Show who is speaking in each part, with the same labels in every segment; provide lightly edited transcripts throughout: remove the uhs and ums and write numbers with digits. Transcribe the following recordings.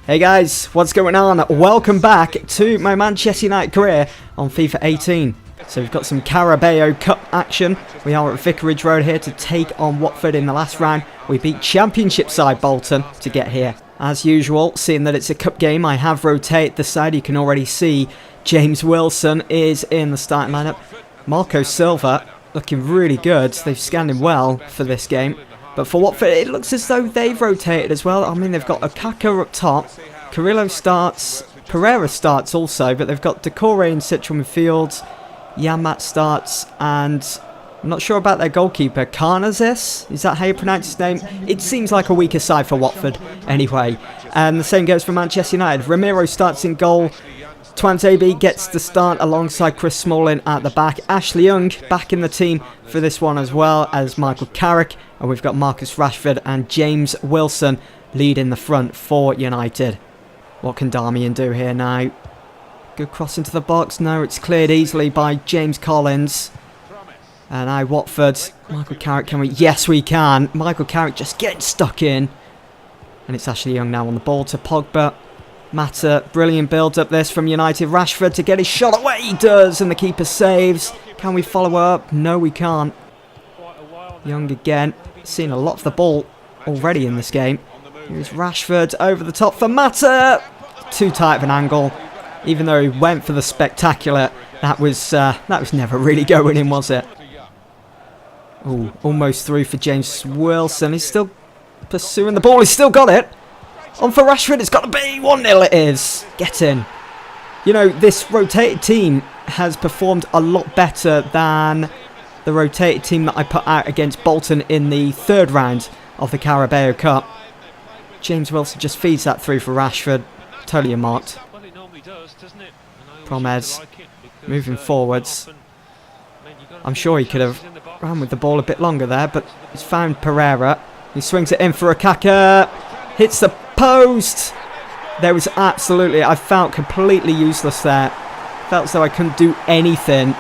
Speaker 1: Hey guys, what's going on? Welcome back to my Manchester United career on FIFA 18. So we've got some Carabao Cup action. We are at Vicarage Road here to take on Watford in the last round. We beat Championship side Bolton to get here. As usual, seeing that it's a cup game, I have rotated the side. You can already see James Wilson is in the starting lineup. Marco Silva looking really good. They've scanned him well for this game. But for Watford, it looks as though they've rotated as well. I mean, they've got Lukaku up top. Carrillo starts. Pereira starts also. But they've got Decore in central midfield. Yamat starts. And I'm not sure about their goalkeeper. Karnazes? Is that how you pronounce his name? It seems like a weaker side for Watford anyway. And the same goes for Manchester United. Ramiro starts in goal. Twanzebe gets the start alongside Chris Smalling at the back. Ashley Young back in the team for this one as well as Michael Carrick. And we've got Marcus Rashford and James Wilson leading the front for United. What can Darmian do here now? Good cross into the box. No, it's cleared easily by James Collins. And now Watford. Michael Carrick, can we? Yes, we can. Michael Carrick just getting stuck in. And it's Ashley Young now on the ball to Pogba. Mata, brilliant build up this from United. Rashford to get his shot away. He does, and the keeper saves. Can we follow up? No, we can't. Young again. Seen a lot of the ball already in this game. Here's Rashford over the top for Mata. Too tight of an angle. Even though he went for the spectacular, that was never really going in, was it? Oh, almost through for James Wilson. He's still pursuing the ball. He's still got it. On for Rashford, it's got to be 1-0 it is. Get in. You know, this rotated team has performed a lot better than the rotated team that I put out against Bolton in the third round of the Carabao Cup. James Wilson just feeds that through for Rashford. Totally unmarked. Promes moving forwards. I'm sure he could have ran with the ball a bit longer there, but he's found Pereira. He swings it in for Lukaku. Hits the post. There was absolutely, I felt completely useless there. Felt as though I couldn't do anything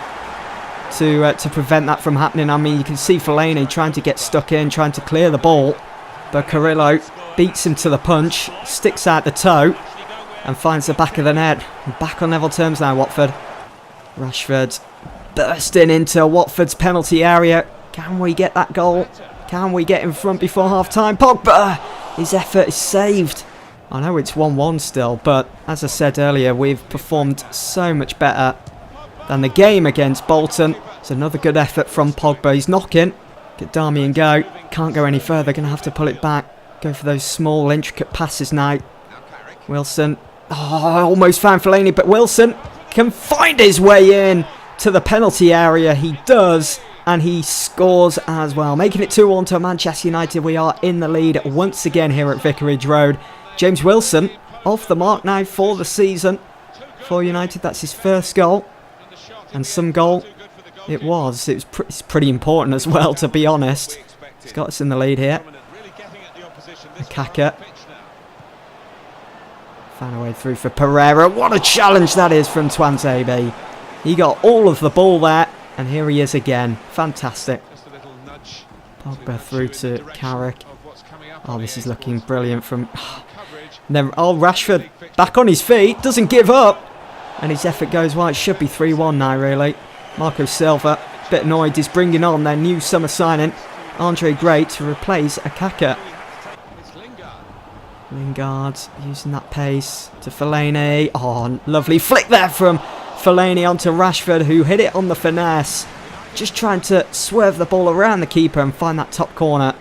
Speaker 1: to prevent that from happening. I mean, you can see Fellaini trying to get stuck in, trying to clear the ball. But Carrillo beats him to the punch, sticks out the toe, and finds the back of the net. Back on level terms now, Watford. Rashford bursting into Watford's penalty area. Can we get that goal? Can we get in front before half-time? Pogba! His effort is saved. I know it's 1-1 still, but as I said earlier, we've performed so much better than the game against Bolton. It's another good effort from Pogba. He's knocking. Get Darmian go. Can't go any further. Going to have to pull it back. Go for those small, intricate passes now. Wilson. Oh, almost found Fellaini, but Wilson can find his way in to the penalty area. He does. And he scores as well, making it 2-1 to Manchester United. We are in the lead once again here at Vicarage Road. James Wilson off the mark now for the season for United. That's his first goal. And some goal it was. It's pretty important as well, to be honest. He's got us in the lead here. Lukaku. Found a way through for Pereira. What a challenge that is from Twanzebe. He got all of the ball there. And here he is again. Fantastic. Pogba through to Carrick. Oh, this is looking brilliant from... Rashford back on his feet. Doesn't give up. And his effort goes wide. It should be 3-1 now, really. Marco Silva, bit annoyed, is bringing on their new summer signing, Andre Gray, to replace Lukaku. Lingard using that pace to Fellaini. Oh, lovely flick there from Fellaini onto Rashford, who hit it on the finesse, just trying to swerve the ball around the keeper and find that top corner,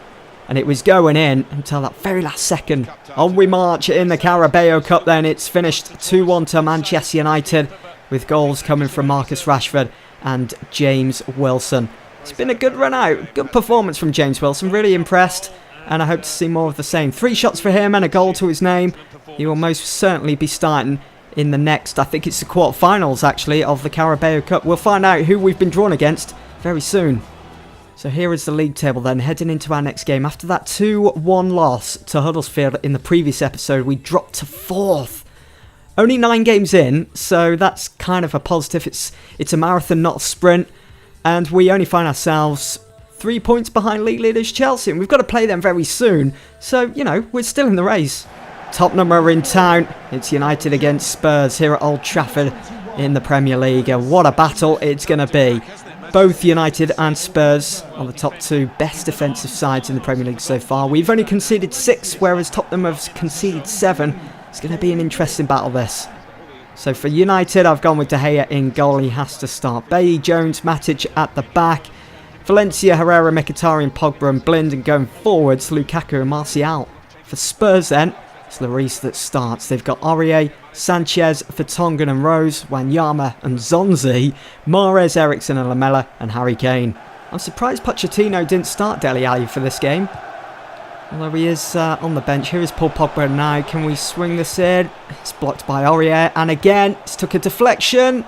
Speaker 1: and it was going in until that very last second. On we march in the Carabao Cup then. It's finished 2-1 to Manchester United, with goals coming from Marcus Rashford and James Wilson. It's been a good run out, good performance from James Wilson, really impressed, and I hope to see more of the same. 3 shots for him and a goal to his name. He will most certainly be starting in the next, I think it's the quarterfinals actually, of the Carabao Cup. We'll find out who we've been drawn against very soon. So here is the league table then, heading into our next game. After that 2-1 loss to Huddersfield in the previous episode, we dropped to 4th. Only 9 games in, so that's kind of a positive. It's a marathon, not a sprint. And we only find ourselves 3 points behind league leaders Chelsea, and we've got to play them very soon. So, you know, we're still in the race. Tottenham are in town. It's United against Spurs here at Old Trafford in the Premier League. And what a battle it's going to be. Both United and Spurs are the top two best defensive sides in the Premier League so far. We've only conceded 6, whereas Tottenham have conceded 7. It's going to be an interesting battle, this. So for United, I've gone with De Gea in goal. He has to start. Bailly, Jones, Matic at the back. Valencia, Herrera, Mkhitaryan, Pogba and Blind. And going forwards, Lukaku and Martial. For Spurs then, it's Lloris that starts. They've got Aurier, Sanchez, Vertonghen and Rose, Wanyama and Zonzi, Mahrez, Eriksen and Lamela and Harry Kane. I'm surprised Pochettino didn't start Dele Alli for this game. Although he is on the bench. Here is Paul Pogba now. Can we swing this in? It's blocked by Aurier. And again, it's took a deflection.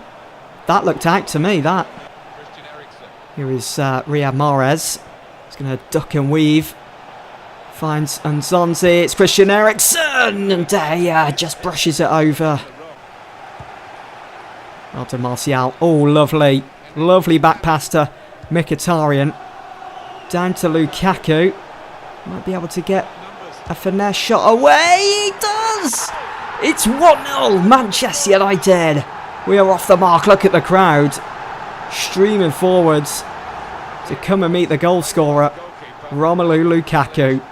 Speaker 1: That looked out to me, that. Here is Riyad Mahrez. He's going to duck and weave. Finds Nzonzi. It's Christian Eriksen. And De Gea just brushes it over. Well done, Martial. Oh, lovely. Lovely back pass to Mkhitaryan. Down to Lukaku. Might be able to get a finesse shot away. He does! It's 1-0 Manchester United. We are off the mark. Look at the crowd. Streaming forwards to come and meet the goal scorer. Romelu Lukaku.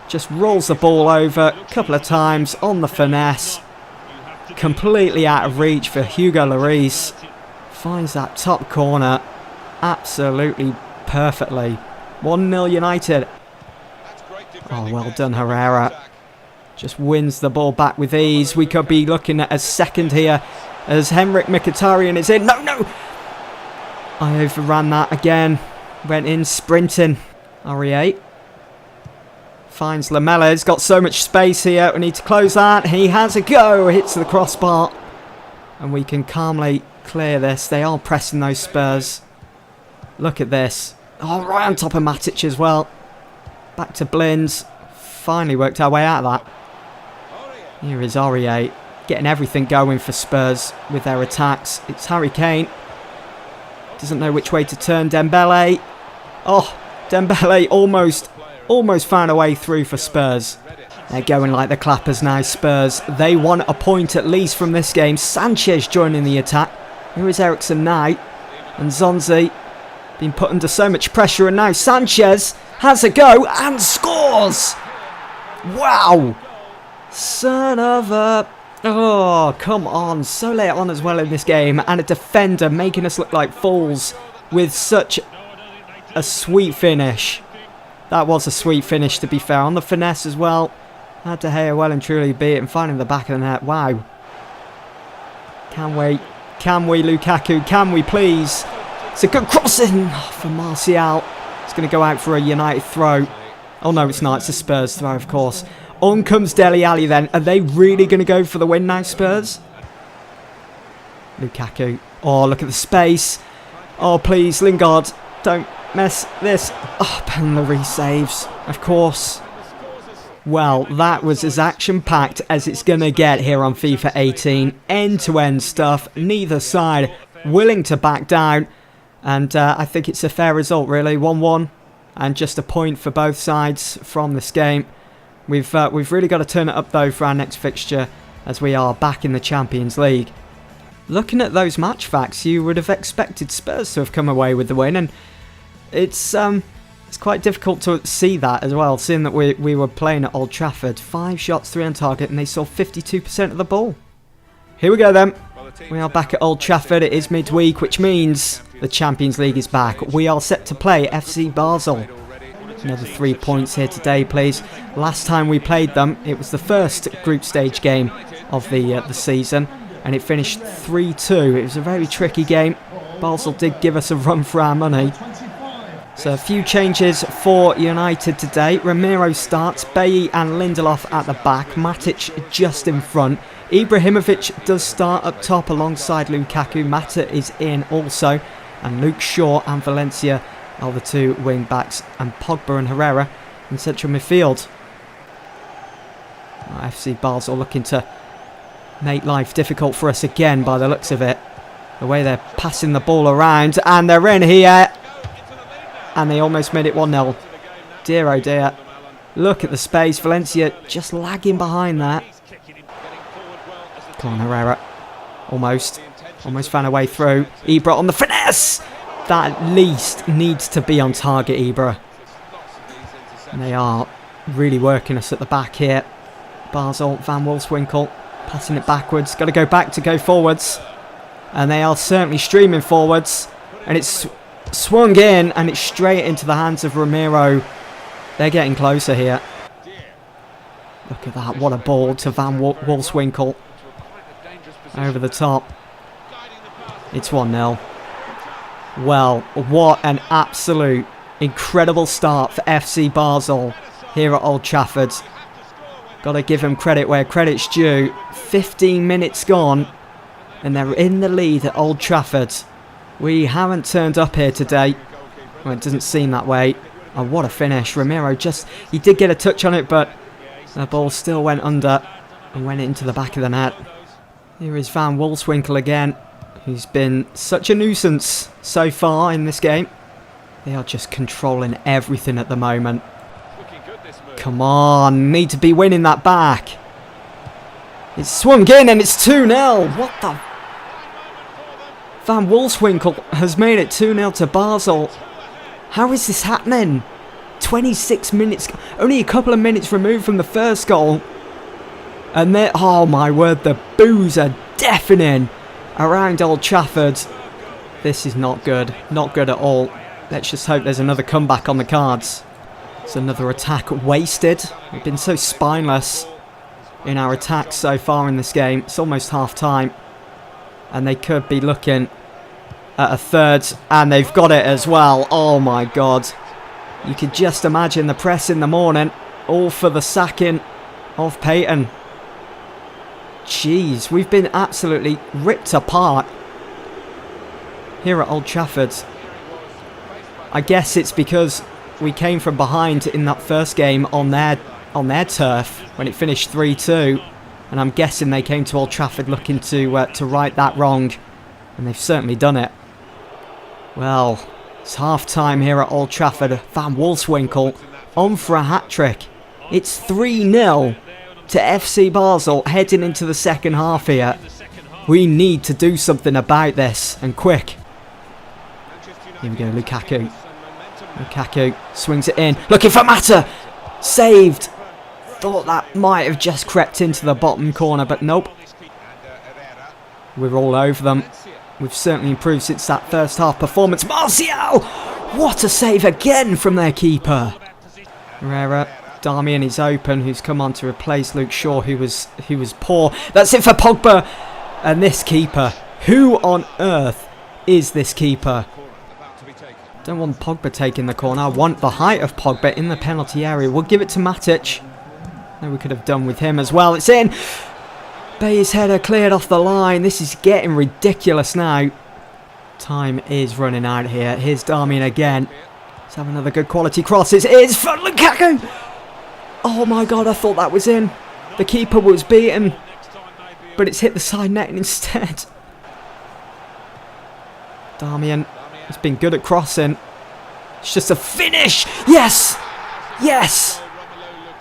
Speaker 1: Just rolls the ball over a couple of times on the finesse. Completely out of reach for Hugo Lloris. Finds that top corner absolutely perfectly. 1-0 United. Oh, well done, Herrera. Just wins the ball back with ease. We could be looking at a second here as Henrik Mkhitaryan is in. No! I overran that again. Went in sprinting. Aurier finds Lamela. He's got so much space here. We need to close that. He has a go. Hits the crossbar. And we can calmly clear this. They are pressing those Spurs. Look at this. Oh, right on top of Matic as well. Back to Blind. Finally worked our way out of that. Here is Aurier. Getting everything going for Spurs with their attacks. It's Harry Kane. Doesn't know which way to turn. Dembele. Oh, Dembele almost found a way through for Spurs. They're going like the clappers now, Spurs. They want a point at least from this game. Sanchez joining the attack. Here is Eriksen now. And Zonzi being put under so much pressure. And now Sanchez has a go and scores! Wow! Son of a... Oh, come on. So late on as well in this game. And a defender making us look like fools with such a sweet finish. That was a sweet finish, to be fair. On the finesse as well. Had De Gea well and truly beat it and finding the back of the net. Wow. Can we, Lukaku? Can we, please? It's a good crossing for Martial. It's going to go out for a United throw. Oh, no, it's not. It's a Spurs throw, of course. On comes Dele Alli then. Are they really going to go for the win now, Spurs? Lukaku. Oh, look at the space. Oh, please, Lingard. Don't mess this up. And Lloris saves, of course. Well, that was as action-packed as it's going to get here on FIFA 18. End-to-end stuff. Neither side willing to back down. And I think it's a fair result, really. 1-1. And just a point for both sides from this game. We've really got to turn it up, though, for our next fixture, as we are back in the Champions League. Looking at those match facts, you would have expected Spurs to have come away with the win, and it's quite difficult to see that as well, seeing that we were playing at Old Trafford. 5 shots, 3 on target, and they saw 52% of the ball. Here we go, then. We are back at Old Trafford. It is midweek, which means the Champions League is back. We are set to play FC Basel. Another 3 points here today, please. Last time we played them, it was the first group stage game of the season, and it finished 3-2. It was a very tricky game. Basel did give us a run for our money. So a few changes for United today. Ramiro starts, Bailly and Lindelof at the back, Matic just in front. Ibrahimovic does start up top alongside Lukaku. Mata is in also, and Luke Shaw and Valencia are the 2 wing backs, and Pogba and Herrera in central midfield. FC Basel looking to make life difficult for us again by the looks of it. The way they're passing the ball around, and they're in here, and they almost made it 1-0. Dear oh dear. Look at the space. Valencia just lagging behind that. Come on, Herrera. Almost found a way through. Ibra on the finesse. That at least needs to be on target, Ibra. And they are really working us at the back here. Basel, Van Wolfswinkel, passing it backwards. Got to go back to go forwards. And they are certainly streaming forwards. And it's swung in, and it's straight into the hands of Ramiro. They're getting closer here. Look at that. What a ball to Van Wolfswinkel. Over the top. It's 1-0. Well, what an absolute incredible start for FC Basel here at Old Trafford. Got to give them credit where credit's due. 15 minutes gone, and they're in the lead at Old Trafford. We haven't turned up here today. Well, it doesn't seem that way. Oh, what a finish. Ramiro he did get a touch on it, but the ball still went under and went into the back of the net. Here is Van Wolfswinkel again, who's been such a nuisance so far in this game. They are just controlling everything at the moment. Come on, need to be winning that back. It's swung in and it's 2-0. What the... Van Wolfswinkel has made it 2-0 to Basel. How is this happening? 26 minutes, only a couple of minutes removed from the first goal. And then, oh my word, the boos are deafening around Old Trafford. This is not good. Not good at all. Let's just hope there's another comeback on the cards. It's another attack wasted. We've been so spineless in our attacks so far in this game. It's almost half time. And they could be looking at a third. And they've got it as well. Oh my god. You could just imagine the press in the morning. All for the sacking of PAYTON. Jeez, we've been absolutely ripped apart here at Old Trafford. I guess it's because we came from behind in that first game on their turf when it finished 3-2, and I'm guessing they came to Old Trafford looking to right that wrong, and they've certainly done it. Well, it's half time here at Old Trafford. Van Wolfswinkel on for a hat-trick. It's 3-0 to FC Basel heading into the second half here. We need to do something about this, and quick. Here we go, Lukaku. Lukaku swings it in, looking for Mata. Saved. Thought that might have just crept into the bottom corner, but nope. We're all over them. We've certainly improved since that first half performance. Martial! What a save again from their keeper. Herrera. Darmian is open, who's come on to replace Luke Shaw, who was poor. That's it for Pogba. And this keeper. Who on earth is this keeper? Don't want Pogba taking the corner. I want the height of Pogba in the penalty area. We'll give it to Matic. No, we could have done with him as well. It's in. Bay's header cleared off the line. This is getting ridiculous now. Time is running out here. Here's Darmian again. Let's have another good quality cross. It is for Lukaku. Oh my god, I thought that was in. The keeper was beaten, but it's hit the side net instead. Darmian has been good at crossing. It's just a finish. Yes! Yes!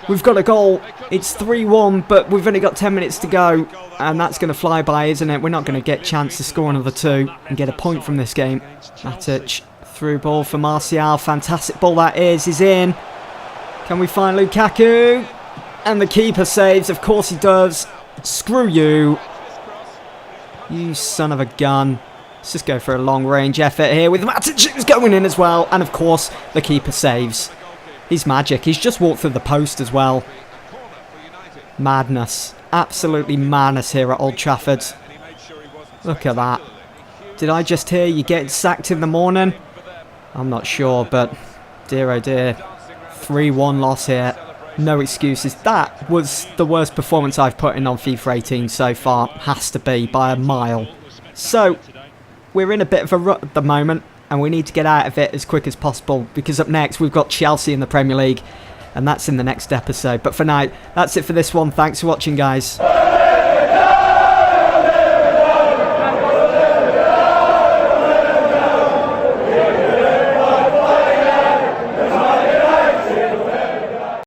Speaker 1: We've got a goal. It's 3-1, but we've only got 10 minutes to go. And that's going to fly by, isn't it? We're not going to get a chance to score another 2 and get a point from this game. Matic, through ball for Martial. Fantastic ball that is. He's in. Can we find Lukaku? And the keeper saves. Of course he does. Screw you. You son of a gun. Let's just go for a long-range effort here with Matic, who's going in as well. And of course, the keeper saves. He's magic. He's just walked through the post as well. Madness. Absolutely madness here at Old Trafford. Look at that. Did I just hear you getting sacked in the morning? I'm not sure, but dear oh dear. 3-1 loss here. No excuses. That was the worst performance I've put in on FIFA 18 so far. Has to be by a mile. So, we're in a bit of a rut at the moment, and we need to get out of it as quick as possible, because up next we've got Chelsea in the Premier League, and that's in the next episode. But for now, that's it for this one. Thanks for watching, guys.